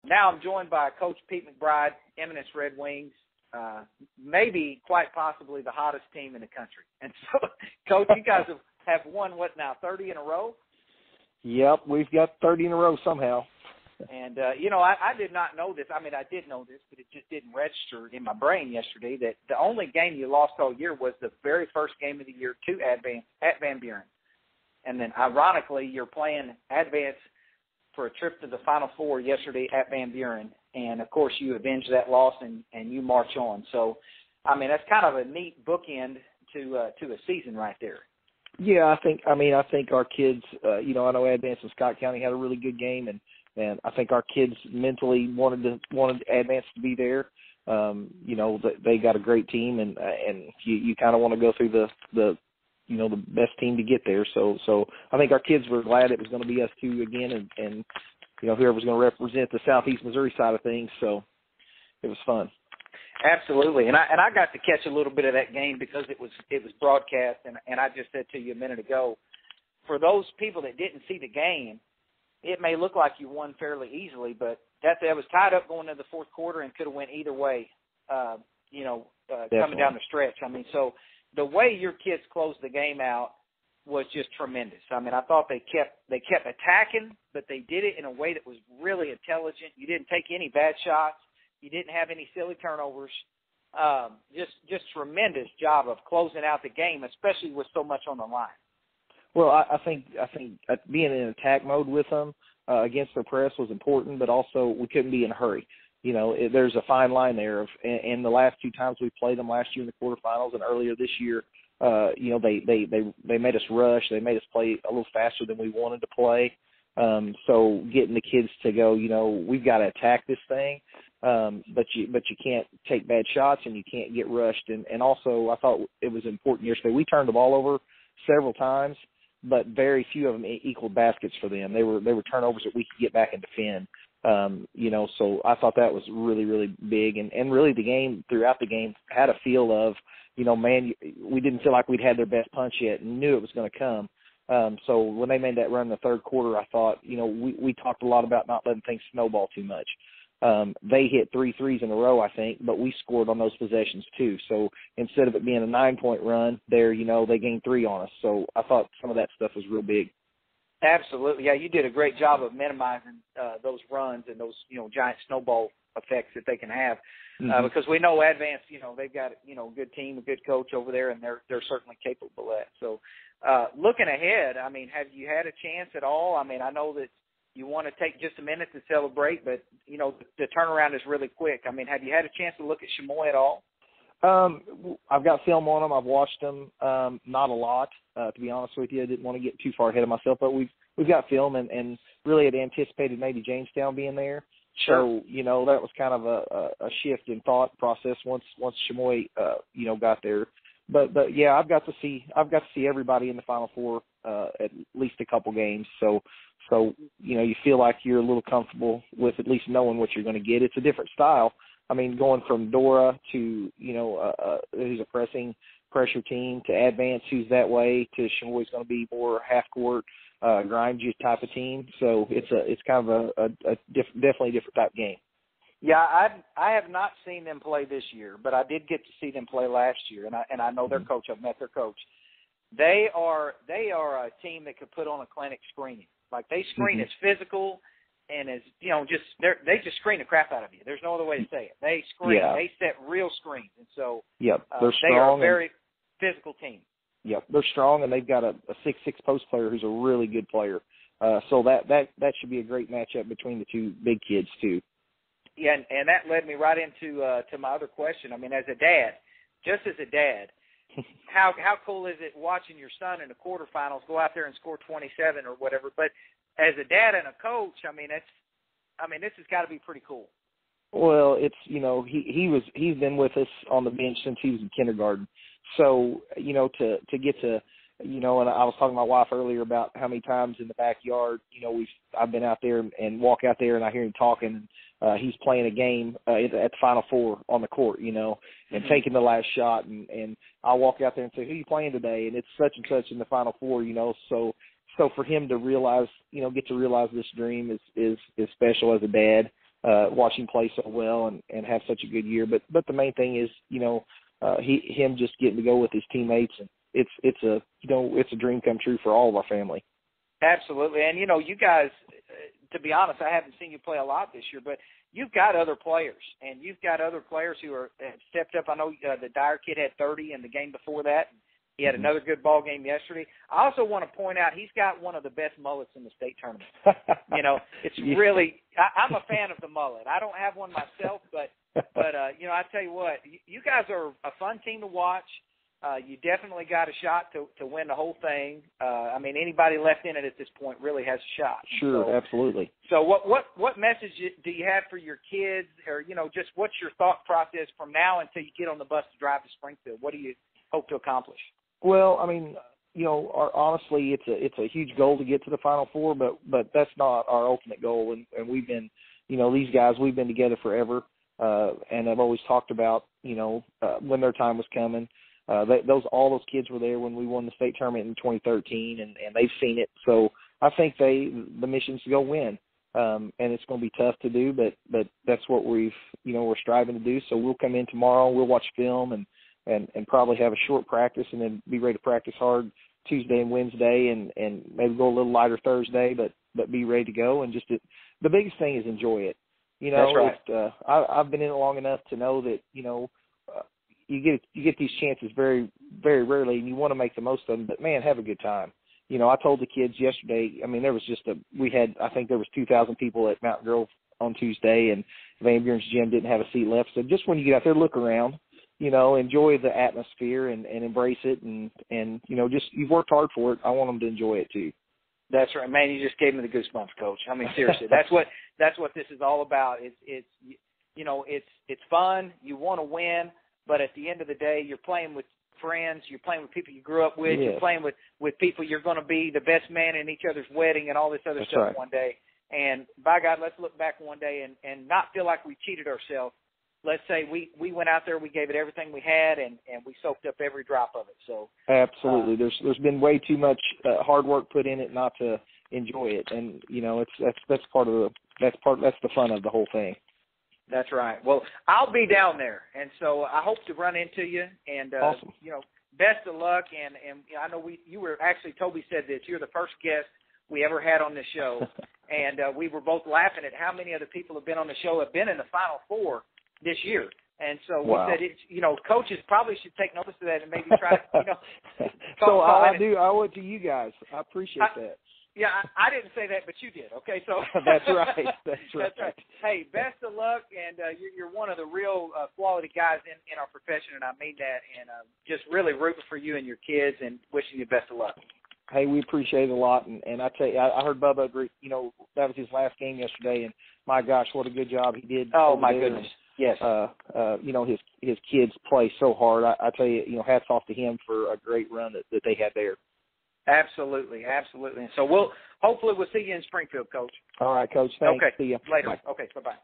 now I'm joined by Coach Pete McBride, Eminence Redwings, maybe quite possibly the hottest team in the country. And so, Coach, you guys have won, 30 in a row? Yep, we've got 30 in a row somehow. And, I did not know this. I mean, I did know this, but it just didn't register in my brain yesterday that the only game you lost all year was the very first game of the year to at Van Buren. And then, ironically, you're playing Advance for a trip to the Final Four yesterday at Van Buren. And, of course, you avenge that loss and you march on. So, I mean, that's kind of a neat bookend to a season right there. Yeah, I think our kids, I know Advance and Scott County had a really good game, and I think our kids mentally wanted Advance to be there. They got a great team, and you kind of want to go through the best team to get there. So I think our kids were glad it was going to be us two again, and whoever's going to represent the Southeast Missouri side of things. So it was fun. Absolutely, and I got to catch a little bit of that game because it was broadcast, and I just said to you a minute ago, for those people that didn't see the game, it may look like you won fairly easily, but that was tied up going into the fourth quarter and could have went either way. Coming down the stretch. I mean, so the way your kids closed the game out was just tremendous. I mean, I thought they kept attacking, but they did it in a way that was really intelligent. You didn't take any bad shots. You didn't have any silly turnovers. Just tremendous job of closing out the game, especially with so much on the line. Well, I think being in attack mode with them against the press was important, but also we couldn't be in a hurry. There's a fine line there. And the last two times we played them last year in the quarterfinals and earlier this year, they made us rush. They made us play a little faster than we wanted to play. So getting the kids to go, we've got to attack this thing, but you can't take bad shots and you can't get rushed. And also I thought it was important yesterday. We turned the ball over several times, but very few of them equaled baskets for them. They were turnovers that we could get back and defend. So I thought that was really, really big. And really throughout the game had a feel of, we didn't feel like we'd had their best punch yet and knew it was going to come. So when they made that run in the third quarter, I thought, we talked a lot about not letting things snowball too much. They hit 3 threes in a row, I think, but we scored on those possessions too. So instead of it being a 9-point run there, they gained 3 on us. So I thought some of that stuff was real big. Absolutely. Yeah, you did a great job of minimizing those runs and those, giant snowball effects that they can have. Because we know Advance, they've got, a good team, a good coach over there, and they're certainly capable of that. So looking ahead, I mean, have you had a chance at all? I mean, I know that you want to take just a minute to celebrate, but, the turnaround is really quick. I mean, have you had a chance to look at Chamois at all? I've got film on them. I've watched them, not a lot, to be honest with you. I didn't want to get too far ahead of myself, but we've got film and really had anticipated maybe Jamestown being there. Sure. So, that was kind of a shift in thought process once Chamois, got there. But yeah, I've got to see everybody in the Final Four, at least a couple games. So, you feel like you're a little comfortable with at least knowing what you're going to get. It's a different style. I mean, going from Dora to, who's a pressure team, to Advance, who's that way, to Chamois going to be more half-court, grind you type of team. So it's kind of a definitely a different type game. Yeah, I have not seen them play this year, but I did get to see them play last year, and I know their coach. I've met their coach. They are a team that could put on a clinic screening. Like, they screen as physical and as, they just screen the crap out of you. There's no other way to say it. They screen. Yeah. They set real screens. And so they're strong. They are a very physical team. Yep, they're strong, and they've got a 6'6" post player who's a really good player. So that should be a great matchup between the two big kids, too. Yeah, and that led me right into to my other question. I mean, as a dad, how cool is it watching your son in the quarterfinals go out there and score 27 or whatever? But as a dad and a coach, this has got to be pretty cool. Well, it's he's been with us on the bench since he was in kindergarten. So to get to and I was talking to my wife earlier about how many times in the backyard I've been out there and walk out there and I hear him talking. He's playing a game at the Final Four on the court, and taking the last shot, and I'll walk out there and say, "Who are you playing today?" And it's such and such in the Final Four, So for him to realize, get to realize this dream is special as a dad. watch him play so well and have such a good year. But the main thing is, him just getting to go with his teammates, and it's a dream come true for all of our family. Absolutely. And, you guys, to be honest, I haven't seen you play a lot this year, but you've got other players, and you've got other players who have stepped up. I know the Dyer kid had 30 in the game before that. He had another good ball game yesterday. I also want to point out he's got one of the best mullets in the state tournament. It's really I'm a fan of the mullet. I don't have one myself, but I tell you what, you guys are a fun team to watch. You definitely got a shot to win the whole thing. Anybody left in it at this point really has a shot. Sure, so, absolutely. So what message do you have for your kids, or just what's your thought process from now until you get on the bus to drive to Springfield? What do you hope to accomplish? Well, honestly, it's a huge goal to get to the Final Four, but that's not our ultimate goal. And we've been, these guys, we've been together forever, and I've always talked about, when their time was coming. All those kids were there when we won the state tournament in 2013, and they've seen it. So I think the mission's to go win, and it's going to be tough to do, but that's what we're striving to do. So we'll come in tomorrow, we'll watch film and probably have a short practice, and then be ready to practice hard Tuesday and Wednesday, and maybe go a little lighter Thursday, but be ready to go. And just the biggest thing is enjoy it. That's right. I've been in it long enough to know that you get these chances very, very rarely, and you want to make the most of them. But man, have a good time. I told the kids yesterday. There was I think there was 2,000 people at Mountain Grove on Tuesday, and Van Buren's gym didn't have a seat left. So just when you get out there, look around. Enjoy the atmosphere and embrace it, and just you've worked hard for it. I want them to enjoy it too. That's right, man. You just gave me the goosebumps, Coach. Seriously, that's what this is all about. It's fun. You want to win, but at the end of the day, you're playing with friends. You're playing with people you grew up with. Yes. You're playing with people you're going to be the best man in each other's wedding and all this other that's stuff right. one day. And by God, let's look back one day and not feel like we cheated ourselves. Let's say we went out there, we gave it everything we had, and we soaked up every drop of it. So absolutely, there's been way too much hard work put in it not to enjoy it, and that's the fun of the whole thing. That's right. Well, I'll be down there, and so I hope to run into you. And awesome. Best of luck. And I know you were actually, Toby said this. You're the first guest we ever had on this show, and we were both laughing at how many other people have been on the show have been in the Final Four this year. And so we said, coaches probably should take notice of that and maybe try to, So I owe it to you guys. I appreciate that. Yeah, I didn't say that, but you did. Okay, so that's right. That's right. Hey, best of luck, and you're one of the real quality guys in our profession, and I mean that. And just really rooting for you and your kids, and wishing you best of luck. Hey, we appreciate it a lot, and I tell you, I heard Bubba agree. That was his last game yesterday, and my gosh, what a good job he did. Oh my goodness. Yes. His kids play so hard. I tell you, hats off to him for a great run that they had there. Absolutely. And so hopefully we'll see you in Springfield, Coach. All right, Coach. Thanks. Okay. See you later. Bye. Okay. Bye-bye.